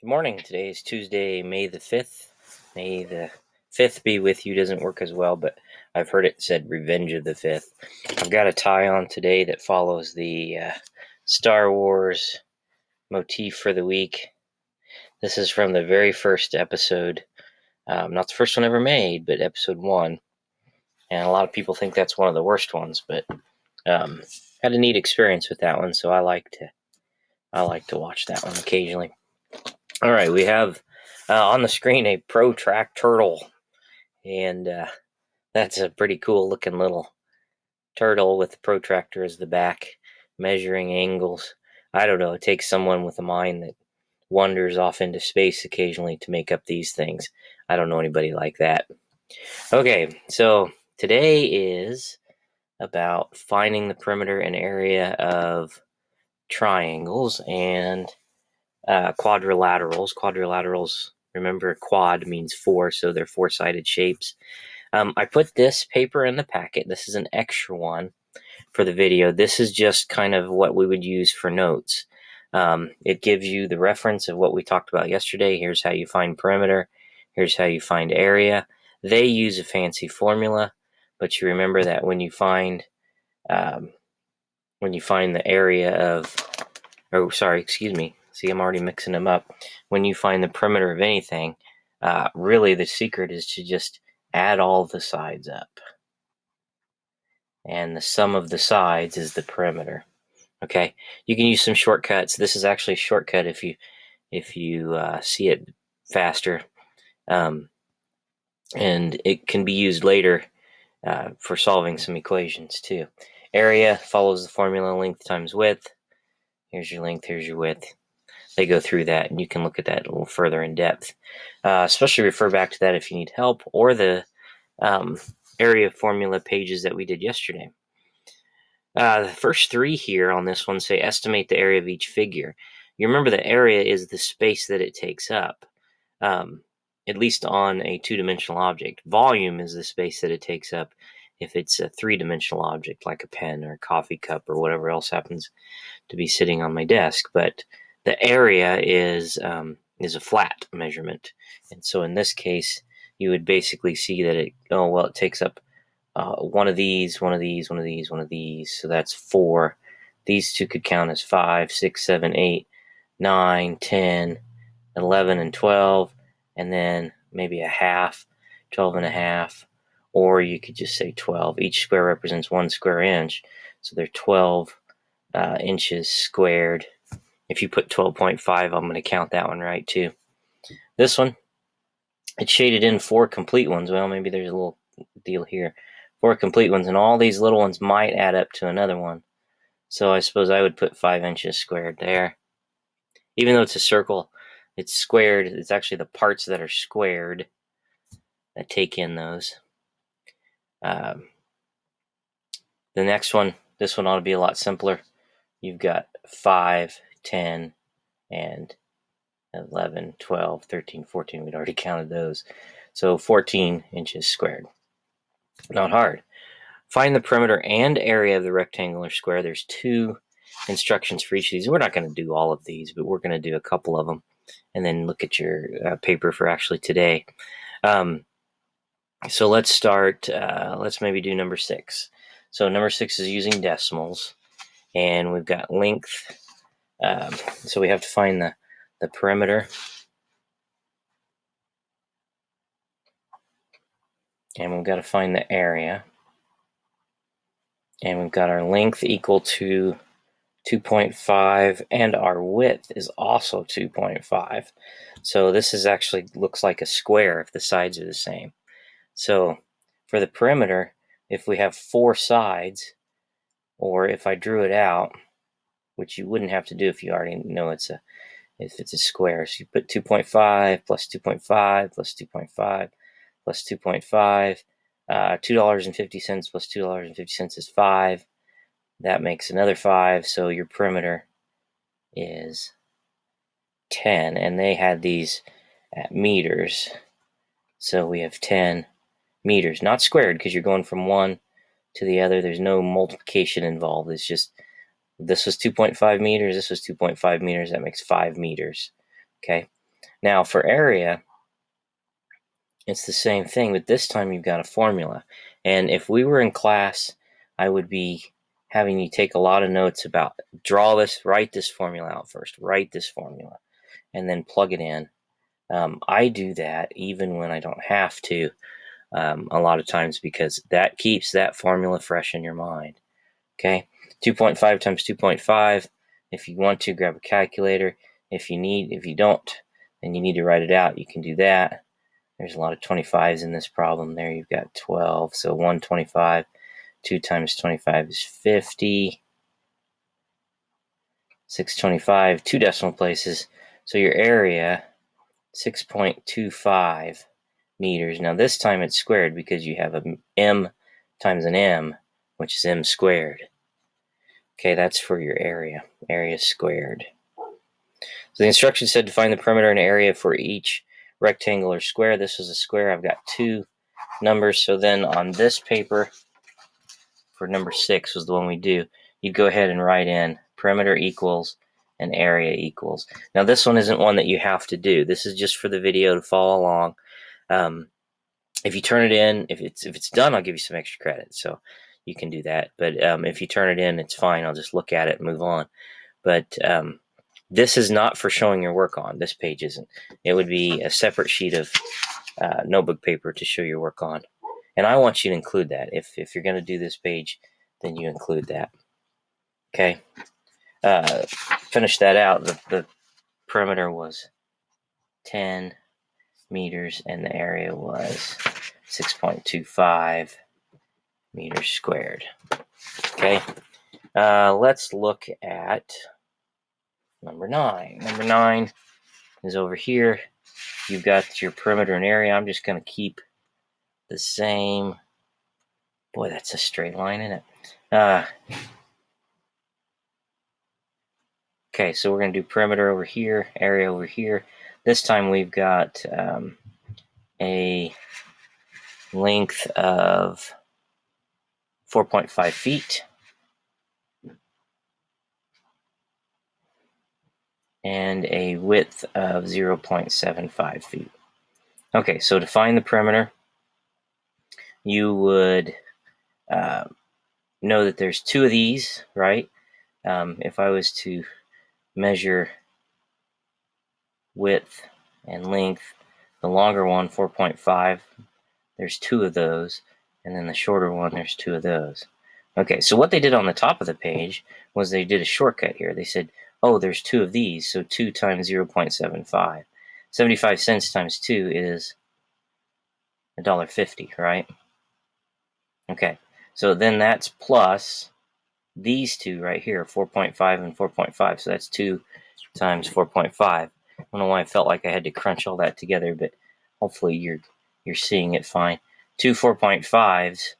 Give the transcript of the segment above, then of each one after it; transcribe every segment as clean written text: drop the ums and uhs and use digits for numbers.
Good morning. Today is Tuesday, May the 5th. May the 5th be with you doesn't work as well, but I've heard it said Revenge of the 5th. I've got a tie on today that follows the Star Wars motif for the week. This is from the very first episode. Not the first one ever made, but episode 1. And a lot of people think that's one of the worst ones, but had a neat experience with that one, so I like to watch that one occasionally. All right, we have on the screen a ProTrack turtle, and that's a pretty cool looking little turtle with the protractor as the back, measuring angles. I don't know, it takes someone with a mind that wanders off into space occasionally to make up these things. I don't know anybody like that. Okay, so today is about finding the perimeter and area of triangles and quadrilaterals. Quadrilaterals, remember, quad means four, so they're four-sided shapes. I put this paper in the packet. This is an extra one for the video. This is just kind of what we would use for notes. It gives you the reference of what we talked about yesterday. Here's how you find perimeter. Here's how you find area. They use a fancy formula, but you remember that when you find the area of, oh, sorry, excuse me. See, I'm already mixing them up. When you find the perimeter of anything, really the secret is to just add all the sides up. And the sum of the sides is the perimeter. Okay, you can use some shortcuts. This is actually a shortcut if you see it faster, and it can be used later for solving some equations too. Area follows the formula length times width. Here's your length, here's your width. They go through that, and you can look at that a little further in depth. Especially refer back to that if you need help, or the area formula pages that we did yesterday. The first three here on this one say estimate the area of each figure. You remember the area is the space that it takes up, at least on a two-dimensional object. Volume is the space that it takes up if it's a three-dimensional object like a pen or a coffee cup or whatever else happens to be sitting on my desk. But the area is a flat measurement, and so in this case, you would basically see that it takes up one of these, one of these, one of these, one of these. So that's 4. These two could count as 5, 6, 7, 8, 9, 10, 11, and 12, and then maybe a half, 12 and a half, or you could just say 12. Each square represents 1 square inch, so they're 12 inches squared. If you put 12.5, I'm going to count that one right too. This one, it's shaded in 4 complete ones. Well, maybe there's a little deal here. 4 complete ones, and all these little ones might add up to another one. So I suppose I would put 5 inches squared there. Even though it's a circle, it's squared. It's actually the parts that are squared that take in those. The next one, this one ought to be a lot simpler. You've got 5, 10, and 11, 12, 13, 14. We'd already counted those. So 14 inches squared. Not hard. Find the perimeter and area of the rectangular square. There's 2 instructions for each of these. We're not going to do all of these, but we're going to do a couple of them, and then look at your paper for actually today. So let's start. Let's maybe do number 6. So number 6 is using decimals, and we've got length. So we have to find the perimeter. And we've got to find the area. And we've got our length equal to 2.5, and our width is also 2.5. So this is actually looks like a square if the sides are the same. So for the perimeter, if we have 4 sides, or if I drew it out, which you wouldn't have to do if you already know if it's a square. So you put 2.5 plus 2.5 plus 2.5 plus 2.5. $2.50 plus $2.50 is 5. That makes another 5. So your perimeter is 10. And they had these at meters. So we have 10 meters. Not squared, because you're going from one to the other. There's no multiplication involved. It's just this was 2.5 meters. This was 2.5 meters. That makes 5 meters. Okay. Now for area, it's the same thing, but this time you've got a formula. And if we were in class, I would be having you take a lot of notes about draw this, write this formula out first, write this formula, and then plug it in. I do that even when I don't have to, a lot of times, because that keeps that formula fresh in your mind. Okay, 2.5 times 2.5. If you want to, grab a calculator. If you don't, then you need to write it out. You can do that. There's a lot of 25s in this problem. There you've got 12. So 125, 2 times 25 is 50. 625, 2 decimal places. So your area, 6.25 meters. Now this time it's squared because you have a m times an m, which is m squared. Okay, that's for your area. Area squared. So the instructions said to find the perimeter and area for each rectangle or square. This was a square. I've got 2 numbers. So then on this paper, for number 6 was the one we do, you'd go ahead and write in perimeter equals and area equals. Now this one isn't one that you have to do. This is just for the video to follow along. If you turn it in, if it's done, I'll give you some extra credit. So you can do that. But if you turn it in, it's fine. I'll just look at it and move on. But this is not for showing your work on. This page isn't. It would be a separate sheet of notebook paper to show your work on. And I want you to include that. If you're going to do this page, then you include that. Okay. Finish that out. The perimeter was 10 meters and the area was 6.25 meters squared. Okay. Let's look at number 9. Number 9 is over here. You've got your perimeter and area. I'm just going to keep the same. Boy, that's a straight line, isn't it? Okay, so we're going to do perimeter over here, area over here. This time we've got a length of 4.5 feet. And a width of 0.75 feet. Okay, so to find the perimeter, you would know that there's 2 of these, right? If I was to measure width and length, the longer one, 4.5, there's 2 of those, and then the shorter one, there's 2 of those. Okay, so what they did on the top of the page was they did a shortcut here. They said, oh, there's 2 of these, so 2 times 0.75. 75 cents times 2 is $1.50, right? Okay, so then that's plus these 2 right here, 4.5 and 4.5, so that's 2 times 4.5. I don't know why I felt like I had to crunch all that together, but hopefully you're seeing it fine. 2 4.5s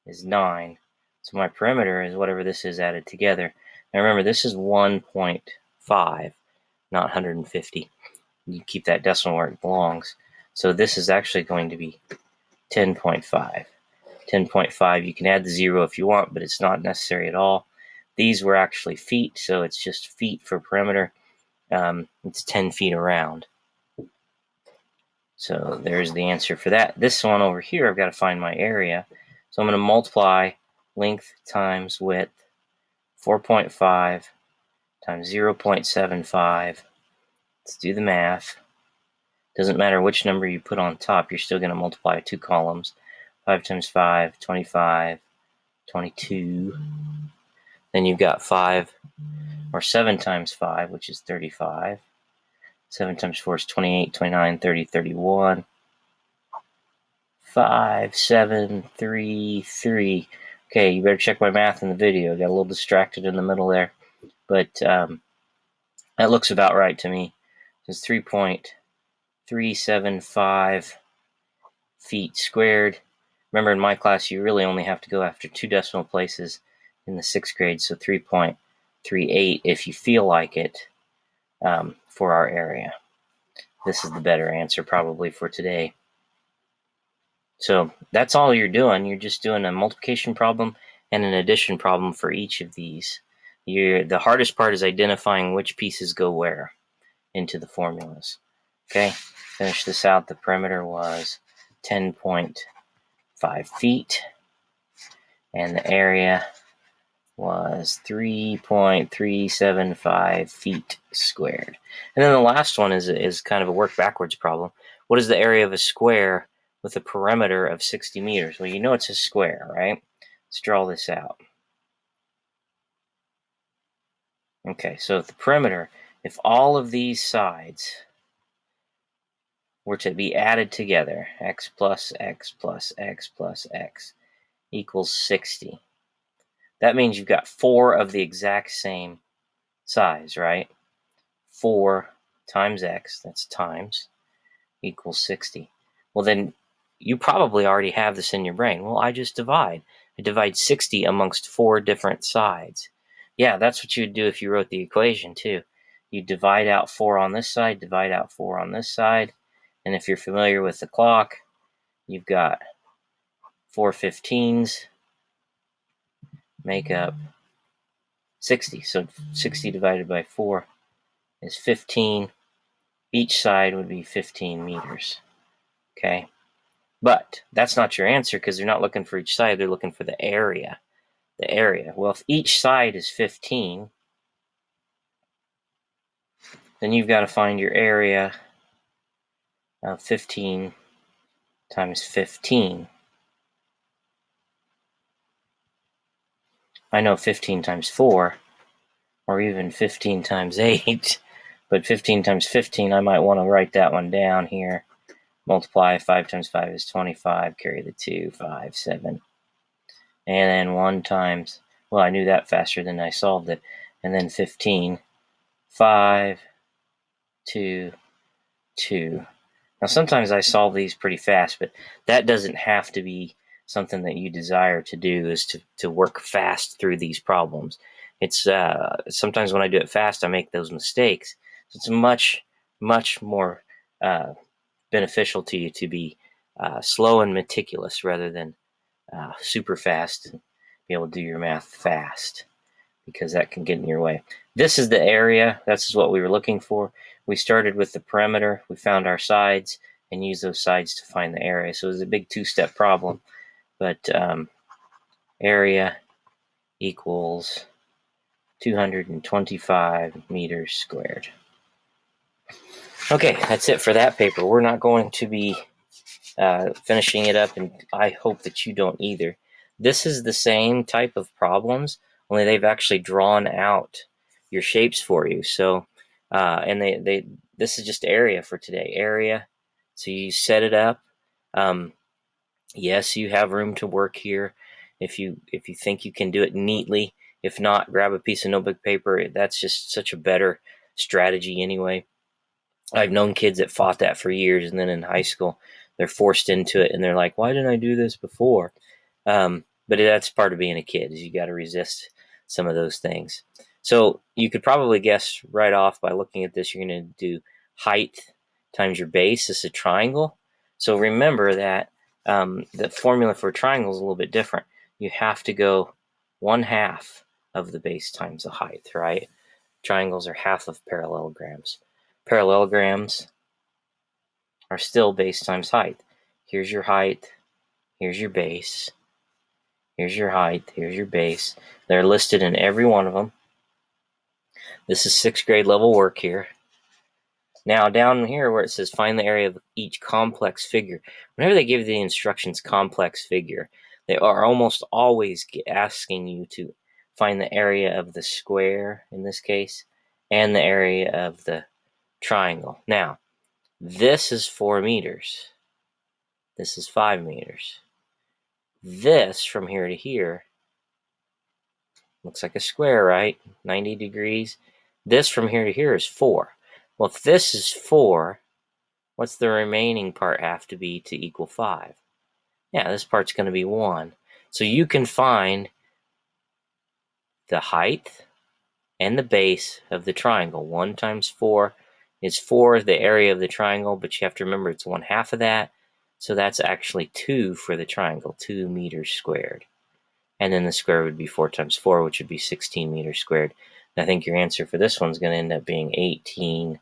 is 9, so my perimeter is whatever this is added together. Now remember, this is 1.5, not 150. You keep that decimal where it belongs. So this is actually going to be 10.5. 10.5, you can add the 0 if you want, but it's not necessary at all. These were actually feet, so it's just feet for perimeter. It's 10 feet around. So there's the answer for that. This one over here, I've got to find my area. So I'm going to multiply length times width, 4.5 times 0.75. Let's do the math. Doesn't matter which number you put on top, you're still going to multiply 2 columns. 5 times 5, 25, 22. Then you've got 5, or 7 times 5, which is 35. 7 times 4 is 28, 29, 30, 31. 5, 7, 3, 3. Okay, you better check my math in the video. Got a little distracted in the middle there. But that looks about right to me. It's 3.375 feet squared. Remember, in my class, you really only have to go after 2 decimal places in the 6th grade, so 3.38 if you feel like it for our area. This is the better answer probably for today. So that's all you're doing. You're just doing a multiplication problem and an addition problem for each of these. The hardest part is identifying which pieces go where into the formulas. Okay, finish this out. The perimeter was 10.5 feet, and the area was 3.375 feet squared. And then the last one is kind of a work backwards problem. What is the area of a square with a perimeter of 60 meters? Well, you know it's a square, right? Let's draw this out. Okay, so the perimeter, if all of these sides were to be added together, x plus x plus x plus x equals 60. That means you've got 4 of the exact same size, right? 4 times x, that's times, equals 60. Well, then you probably already have this in your brain. Well, I just divide. I divide 60 amongst 4 different sides. Yeah, that's what you'd do if you wrote the equation, too. You divide out 4 on this side, divide out 4 on this side, and if you're familiar with the clock, you've got 4 15s make up 60. So 60 divided by 4 is 15. Each side would be 15 meters. Okay? But that's not your answer because they're not looking for each side. They're looking for the area. The area. Well, if each side is 15, then you've got to find your area of 15 times 15. I know 15 times 4, or even 15 times 8, but 15 times 15, I might want to write that one down here. Multiply 5 times 5 is 25, carry the 2, 5, 7. And then 1 times, well, I knew that faster than I solved it. And then 15, 5, 2, 2. Now, sometimes I solve these pretty fast, but that doesn't have to be something that you desire to do, is to work fast through these problems. It's sometimes when I do it fast, I make those mistakes. So it's much, much more beneficial to you to be slow and meticulous rather than super fast and be able to do your math fast, because that can get in your way. This is the area. This is what we were looking for. We started with the perimeter. We found our sides and used those sides to find the area. So it was a big 2-step problem. But area equals 225 meters squared. Okay, that's it for that paper. We're not going to be finishing it up, and I hope that you don't either. This is the same type of problems, only they've actually drawn out your shapes for you. So, and this is just area for today. Area. So you set it up. Yes, you have room to work here if you think you can do it neatly. If not, grab a piece of notebook paper. That's just such a better strategy anyway. I've known kids that fought that for years, and then in high school, they're forced into it, and they're like, "Why didn't I do this before?" But that's part of being a kid, is you got to resist some of those things. So you could probably guess right off by looking at this, you're going to do height times your base. This is a triangle. So remember that the formula for a triangle is a little bit different. You have to go 1/2 of the base times the height, right? Triangles are half of parallelograms. Parallelograms are still base times height. Here's your height, here's your base, here's your height, here's your base. They're listed in every one of them. This is 6th grade level work here. Now down here where it says find the area of each complex figure, whenever they give the instructions complex figure, they are almost always asking you to find the area of the square, in this case, and the area of the triangle. Now, this is 4 meters. This is 5 meters. This from here to here looks like a square, right? 90 degrees. This from here to here is 4. Well, if this is 4, what's the remaining part have to be to equal 5? Yeah, this part's going to be 1. So you can find the height and the base of the triangle. 1 times 4 is 4, the area of the triangle, but you have to remember it's 1/2 of that. So that's actually 2 for the triangle, 2 meters squared. And then the square would be 4 times 4, which would be 16 meters squared. And I think your answer for this one's going to end up being 18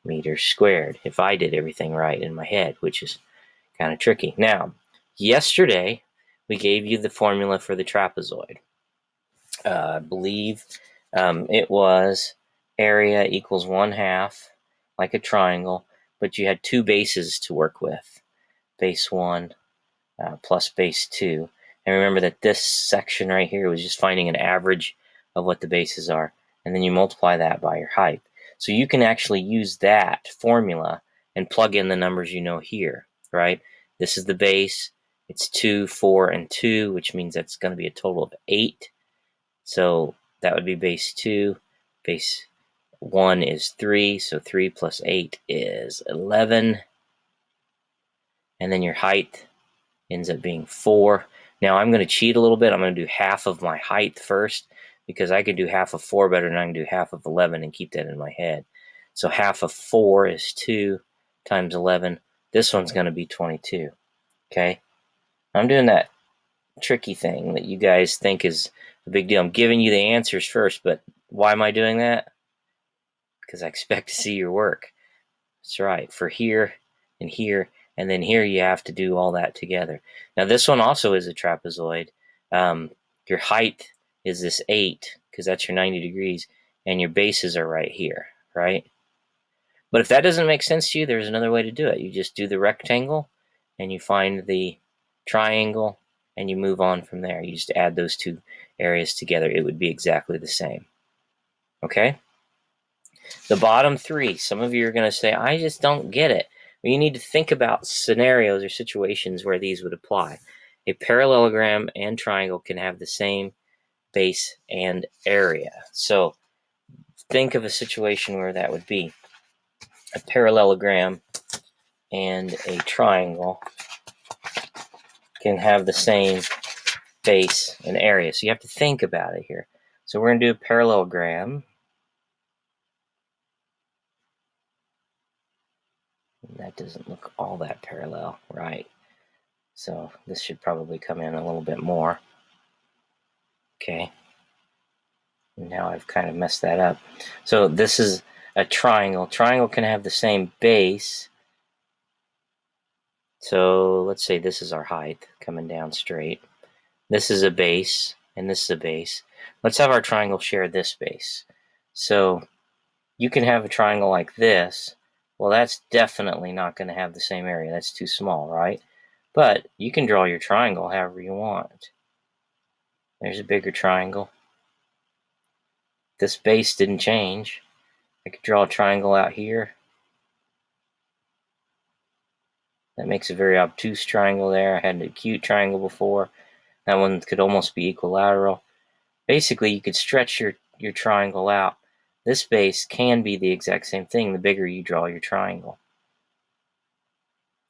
meters squared if I did everything right in my head, which is kind of tricky. Now, yesterday we gave you the formula for the trapezoid. I believe it was area equals 1/2, like a triangle, but you had two bases to work with, base 1 plus base 2. And remember that this section right here was just finding an average of what the bases are, and then you multiply that by your height. So you can actually use that formula and plug in the numbers you know here, right? This is the base. It's 2, 4, and 2, which means that's going to be a total of 8. So that would be base 2. Base 1 is 3, so 3 plus 8 is 11. And then your height ends up being 4. Now I'm going to cheat a little bit. I'm going to do half of my height first, because I can do half of 4 better than I can do half of 11 and keep that in my head. So half of 4 is 2 times 11. This one's going to be 22. Okay? I'm doing that tricky thing that you guys think is a big deal. I'm giving you the answers first, but why am I doing that? Because I expect to see your work. That's right. For here and here and then here, you have to do all that together. Now this one also is a trapezoid. Your height is this 8, because that's your 90 degrees, and your bases are right here, right? But if that doesn't make sense to you, there's another way to do it. You just do the rectangle, and you find the triangle, and you move on from there. You just add those two areas together. It would be exactly the same. Okay? The bottom three, some of you are going to say, I just don't get it. Well, you need to think about scenarios or situations where these would apply. A parallelogram and triangle can have the same base and area. So think of a situation where that would be. A parallelogram and a triangle can have the same base and area. So you have to think about it here. So we're going to do a parallelogram. That doesn't look all that parallel, right? So this should probably come in a little bit more. Okay. Now I've kind of messed that up. So this is a triangle. Triangle can have the same base. So let's say this is our height coming down straight. This is a base, and this is a base. Let's have our triangle share this base. So you can have a triangle like this. Well, that's definitely not going to have the same area. That's too small, right? But you can draw your triangle however you want. There's a bigger triangle. This base didn't change. I could draw a triangle out here. That makes a very obtuse triangle there. I had an acute triangle before. That one could almost be equilateral. Basically, you could stretch your triangle out. This base can be the exact same thing the bigger you draw your triangle.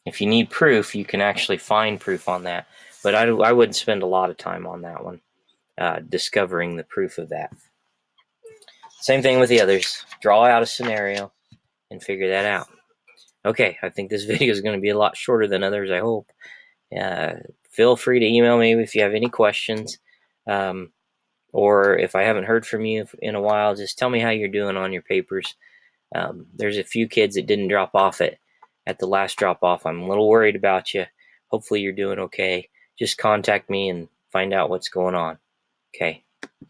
If you need proof, you can actually find proof on that. But I wouldn't spend a lot of time on that one, discovering the proof of that. Same thing with the others. Draw out a scenario and figure that out. Okay, I think this video is going to be a lot shorter than others, I hope. Feel free to email me if you have any questions. Or if I haven't heard from you in a while, just tell me how you're doing on your papers. There's a few kids that didn't drop off at the last drop off. I'm a little worried about you. Hopefully you're doing okay. Just contact me and find out what's going on. Okay.